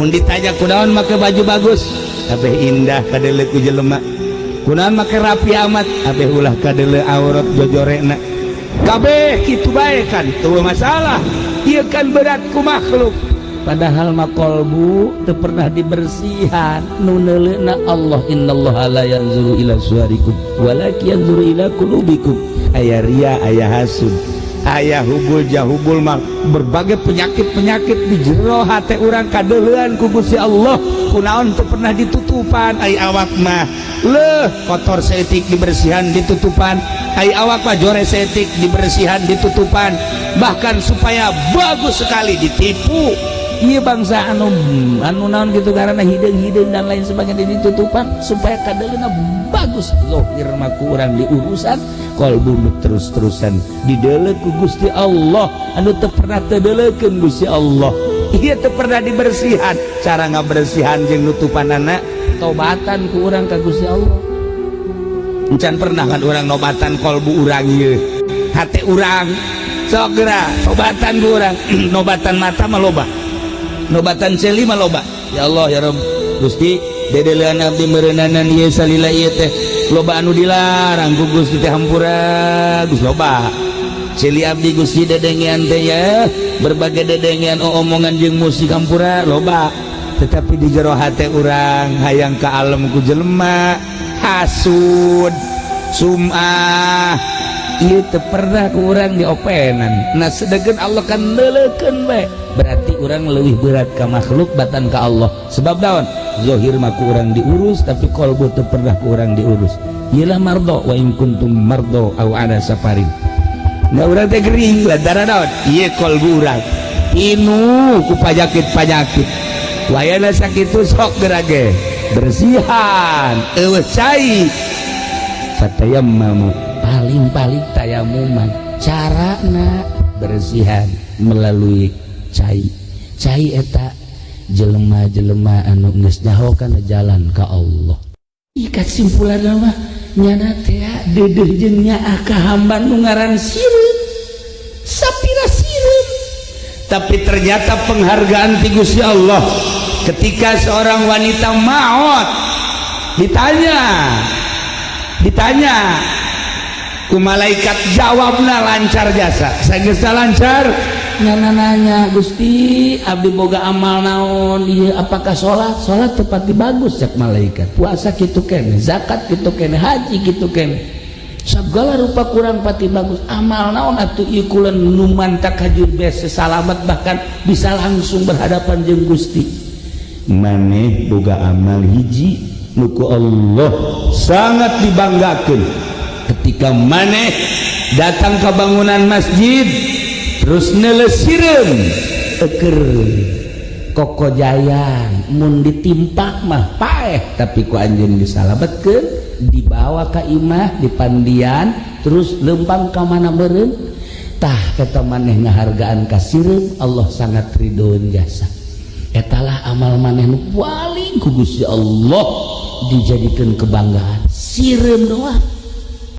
mun ditanya kunaon make baju bagus kabeh indah kadele ku jelema, kunaon make rapi amat kabeh ulah kadele aurat jojorena, kabeh kitu bae kan teu masalah. Ieu kan berat ku makhluk, padahal mah kolbu teu pernah dibersihan. Nu neuleuna Allah, innallaha la yanzuru ila suwarikum walakin yanzuru ila qulubikum. Aya ria, aya hasud, aya hubul jahubul mah berbagai penyakit-penyakit di jero hate urang kadeulean ku Gusti Allah. Kunaon teu pernah ditutupan, ai awak mah leuh kotor seetik dibersihan ditutupan, ai awak mah jore seetik dibersihan ditutupan, bahkan supaya bagus sekali ditipu. Iya bangsa anu naon gitu karena hideung-hideung dan lain sebagainya ditutupan supaya kadeuleuna bagus. Zahir mah ku urang diurusan, kalbu terus-terusan dideuleuh ku Gusti Allah anu teu pernah teu deuleukeun Gusti Allah. Ieu teu pernah dibersihan. Cara ngabersihan jeung nutupanana tobatan ku urang ka Gusti Allah. Encan pernah kan urang nobatan kalbu urang ieu, hate urang sok geura tobatan ku urang. Nobatan mata mah loba, nobatan celi mah loba. Ya Allah ya Rabb, Gusti dedeleuan abdi meureunanan ieu salila ieu teh loba anu dilarang ku Gusti teh hampura Gusti loba. Celi abdi Gusti dedengean teh ya berbagai dedengean omongan jeung musik hampura loba, tetapi di jero hate urang hayang ka alam ku jelema, hasud, sum'ah ieu teu pernah ku urang diopenan. Nah sedegeun Allah kan leuleukeun we, berarti urang leuwih berat ka makhluk batan ka Allah. Sebab daon zahir mah ku urang diurus tapi qalbu teu pernah ku urang diurus. Iyalah mardo wa in kuntum mardo aw ala safarin. Nah urang teh gering lantaran daon ieu qalbu urang inu ku panyakit-panyakit. Wayana sakitu sok gerage bersihan eueuh cai fatayammamu, paling-paling tayamuman carana bersihan melalui cai. Cai eta jelema-jelema anu geus nyaho kana jalan ka Allah. Ikat simpulanna mah nyana teh deudeuh jeung nyaah ka hamba nu ngaran sireun. Sapira sireun. Tapi ternyata penghargaan ti Gusti Allah ketika seorang wanita maot ditanya ku malaikat, jawabna lancar jasa. Sageus lancar nyana nanya, Gusti abdi boga amal naon ieu, apakah salat tepat bagus cek malaikat, puasa kitu kene, zakat kitu kene, haji kitu kene, segala rupa kurang pati bagus. Amal naon atuh ieu kulen nu mantak hajur bese salamet bahkan bisa langsung berhadapan jeung Gusti. Maneh boga amal hiji nuku Allah sangat dibanggakeun ketika maneh datang ke bangunan masjid terus nelesireun eker kokojayang mun ditimpak mah paeh tapi ku anjeun disalabetkeun dibawa ka imah dipandian terus lempang ka mana meureun tah eta maneh ngahargaan ka sireun. Allah sangat ridhoeun jasa etalah amal maneh nu paling ku Gusti Allah dijadikeun kebanggaan sireun doang.